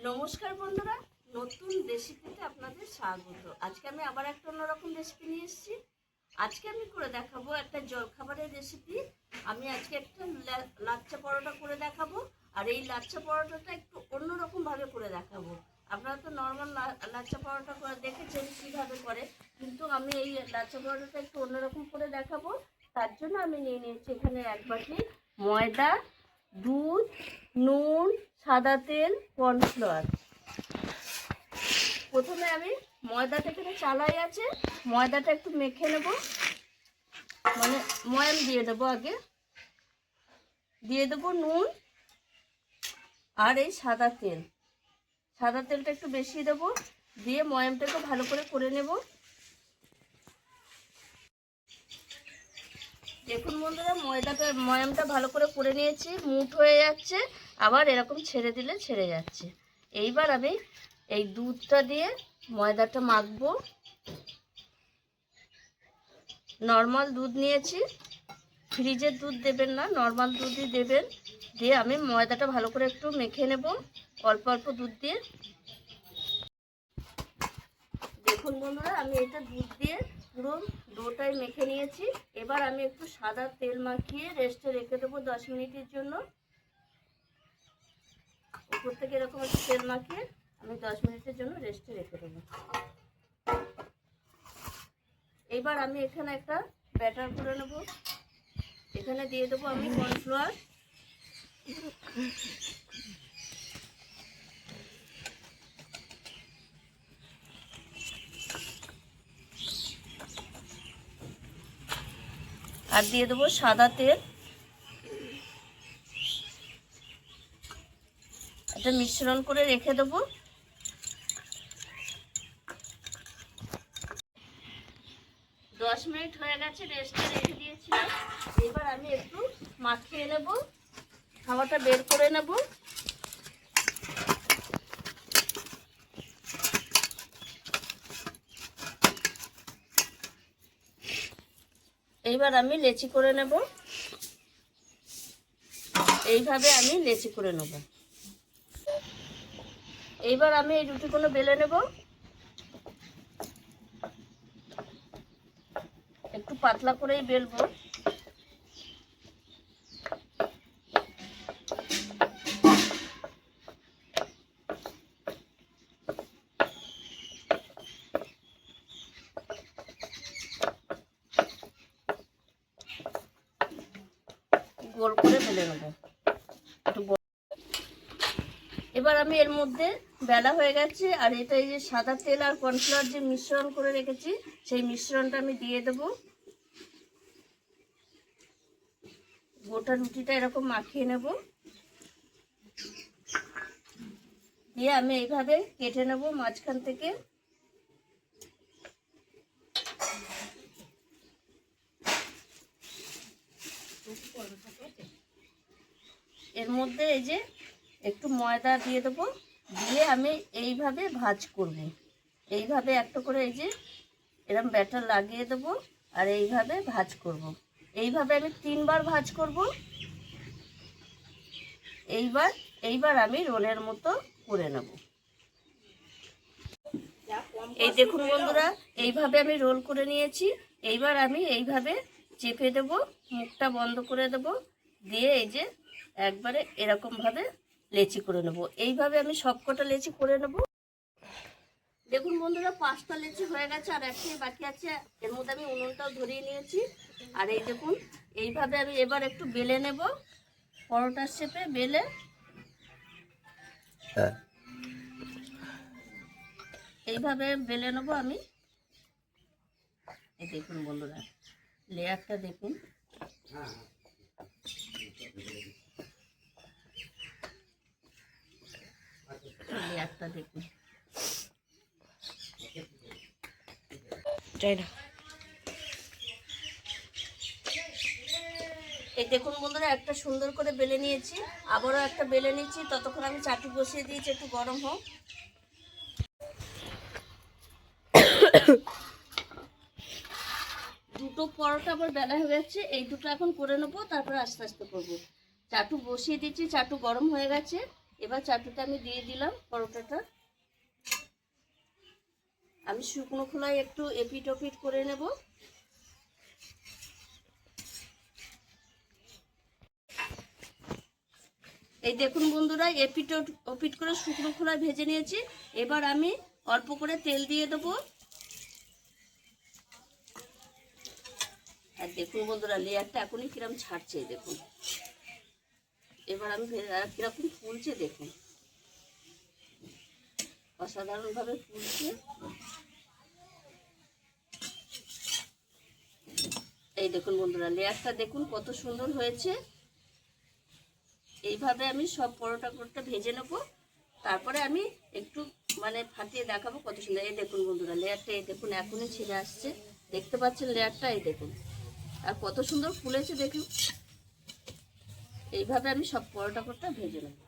নমস্কার বন্ধুরা, নতুন রেসিপিতে আপনাদের স্বাগত। আজকে আমি আবার একটা অন্যরকম রেসিপি নিয়ে এসেছি। আজকে আমি করে দেখাবো একটা জলখাবারের রেসিপি। আমি আজকে একটা লাচ্ছা পরোটা করে দেখাবো। আর এই লাচ্ছা পরোটাটা একটু অন্যরকম ভাবে করে দেখাবো। আপনারা তো নর্মাল লাচ্ছা পরোটা করে দেখেছেন কীভাবে করে, কিন্তু আমি এই লাচ্ছা পরোটাটা একটু অন্যরকম করে দেখাবো। তার জন্য আমি নিয়ে নিয়েছি এখানে 1 বাটি ময়দা, দুধ, নুন, সাদা তেল, কর্নফ্লাওয়ার। প্রথমে আমি ময়দাটা এখানে চালাই আছে, ময়দাটা একটু মেখে নেব, মানে ময়াম দিয়ে দেবো। আগে দিয়ে দেবো নুন আর এই সাদা তেলটা একটু বেশি দেবো, দিয়ে ময়ামটাকে ভালো করে নেব। দেখুন বন্ধুরা, ময়ামটা ভালো করে নিয়েছি। মুঠ হয়ে যাচ্ছে, আবার এরকম ছেড়ে দিলে ছেড়ে যাচ্ছে। এইবার আমি এই দুধটা দিয়ে ময়দাটা মাখবো। নর্মাল দুধ নিয়েছি, ফ্রিজের দুধ দেবেন না, নর্মাল দুধই দেবেন। দিয়ে আমি ময়দাটা ভালো করে একটু মেখে নেব অল্প অল্প দুধ দিয়ে। দেখুন বন্ধুরা, আমি এটা দুধ দিয়ে পুরো ডোটাই মেখে নিয়েছি। এবার আমি একটু সাদা তেল মাখিয়ে রেস্টে রেখে দেবো 10 মিনিটের জন্য। উপর থেকে এরকম একটু তেল মাখিয়ে আমি 10 মিনিটের জন্য রেস্টে রেখে দেবো। এবার আমি এখানে একটা ব্যাটার করে নেব। এখানে দিয়ে দেবো আমি কর্নফ্লাওয়ার, আর দিয়ে দেবো সাদা তেল। এটা মিশ্রণ করে রেখে দেবো। দশ মিনিট হয়ে গেছে, রেস্টে রেখে দিয়েছিলাম। এবার আমি একটু মাখিয়ে নেব, হাওয়াটা বের করে নেব। এইবার আমি লেচি করে নেব। এইভাবে আমি লেচি করে নেব। এইবার আমি এই রুটিগুলো বেলে নেব। একটু পাতলা করেই বেলবো। গোল করে বেলে নেব। এবার আমি এর মধ্যে বেলা হয়ে গেছে, আর এটা এই যে সাদা তেল আর কর্নফ্লাওয়ার যে মিশ্রণ করে রেখেছি, সেই মিশ্রণটা আমি দিয়ে দেব। গোটা রুটিটা এরকম মাখিয়ে নেব, দিয়ে আমি এইভাবে কেটে নেব মাঝখান থেকে। এর মধ্যে এই যে একটু ময়দা দিয়ে দেবো, দিয়ে আমি এইভাবে ভাঁজ করব। এইভাবে একটা করে এই যে এরকম ব্যাটার লাগিয়ে দেবো, আর এইভাবে ভাঁজ করব। এইভাবে আমি 3 বার ভাঁজ করব। এইবার আমি রোলের মতো করে নেব। এই দেখুন বন্ধুরা, এইভাবে আমি রোল করে নিয়েছি। এইবার আমি এইভাবে চেপে দেব, মুখটা বন্ধ করে দেব, দিয়ে এই যে একবারে এরকমভাবে লেচি করে নেব। এইভাবে আমি সবকটা লেচি করে নেব। দেখুন বন্ধুরা, 5টা লেচি হয়ে গেছে, আর একটাই বাকি আছে। এর মধ্যে আমি উনুনটাও ধরিয়ে নিয়েছি। আর এই দেখুন, এইভাবে আমি এবার একটু বেলে নেব, পরোটার শেপে বেলে। এইভাবে বেলে নেবো আমি। এই দেখুন বন্ধুরা, লেয়ারটা দেখুন। লেয়ারটা দেখুন। এই দেখুন বন্ধুরা, একটা সুন্দর করে বেলে নিয়েছি, আবারও একটা বেলে নিচ্ছি। ততক্ষণ আমি চাটু বসিয়ে দিয়েছি, একটু গরম হোক। দুটো পরোটা আবার বেলা হয়ে গেছে, এই দুটো এখন করে নেবো, তারপরে আস্তে আস্তে করবো। চাটু বসিয়ে দিচ্ছি, চাটু গরম হয়ে গেছে। এবার চাটুতে আমি দিয়ে দিলাম পরোটাটা। আমি শুকনো খোলায় একটু এপিট ওপিট করে নেব। এই দেখুন বন্ধুরা, এপিট ওপিট করে শুকনো খোলায় ভেজে নিয়েছি। এবার আমি অল্প করে তেল দিয়ে দেবো। আর দেখুন বন্ধুরা, লেয়ারটা এখনই কিরম ছাড়ছে দেখুন। এবার আমি কিরকম ফুলছে দেখুন, অসাধারণভাবে ফুলছে। এই দেখুন বন্ধুরা, লেয়ারটা দেখুন কত সুন্দর হয়েছে। এইভাবে আমি সব পরোটা ভেজে নেবো। তারপরে আমি একটু মানে ফাটিয়ে দেখাবো কত সুন্দর। এই দেখুন বন্ধুরা, লেয়ারটা এই দেখুন এখনই ছিঁড়ে আসছে, দেখতে পাচ্ছেন লেয়ারটা, এই দেখুন। আর কত সুন্দর ফুলেছে দেখুন। এইভাবে আমি সব পরোটা ভেজে নেবো।